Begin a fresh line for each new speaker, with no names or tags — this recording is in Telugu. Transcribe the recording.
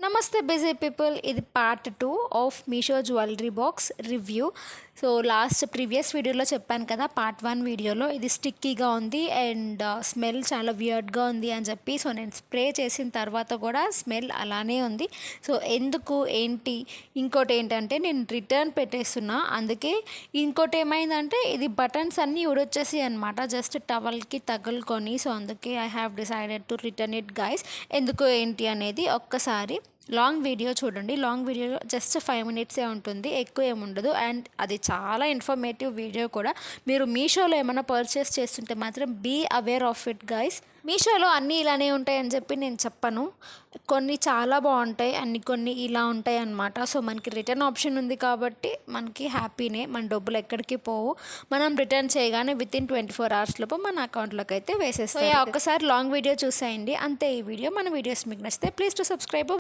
నమస్తే బిజీ పీపుల్, ఇది part 2 of Meesho jewellery box review. So previous వీడియోలో చెప్పాను కదా, పార్ట్ 1 వీడియోలో ఇది స్టిక్కీగా ఉంది అండ్ స్మెల్ చాలా వియర్డ్గా ఉంది అని చెప్పి. సో నేను స్ప్రే చేసిన తర్వాత కూడా స్మెల్ అలానే ఉంది. సో ఎందుకు ఏంటి, ఇంకోటి ఏంటంటే నేను రిటర్న్ పెట్టేస్తున్నా. అందుకే ఇంకోటి ఏమైందంటే ఇది బటన్స్ అన్నీ ఊడొచ్చేసి అనమాట, జస్ట్ టవల్కి తగులుకొని. సో అందుకే I have decided to return it guys. ఎందుకు ఏంటి అనేది ఒక్కసారి లాంగ్ వీడియో చూడండి. లాంగ్ వీడియో జస్ట్ 5 మినిట్సే ఉంటుంది, ఎక్కువ ఏముండదు. అండ్ అది చాలా ఇన్ఫర్మేటివ్ వీడియో కూడా. మీరు మీషోలో ఏమైనా పర్చేస్ చేస్తుంటే మాత్రం be aware of it guys. మీషోలో అన్నీ ఇలానే ఉంటాయని చెప్పి నేను చెప్పను, కొన్ని చాలా బాగుంటాయి అన్ని కొన్ని ఇలా ఉంటాయి అన్నమాట. సో మనకి రిటర్న్ ఆప్షన్ ఉంది కాబట్టి మనకి హ్యాపీనే, మన డబ్బులు ఎక్కడికి పోవు. మనం రిటర్న్ చేయగానే వితిన్ 24 అవర్స్ లోపు మన అకౌంట్లోకి అయితే వేసేస్తాం. ఒక్కసారి లాంగ్ వీడియో చూసేయండి అంతే. ఈ వీడియో మన వీడియోస్ మీకు నచ్చితే ప్లీజ్ టు సబ్స్క్రైబ్.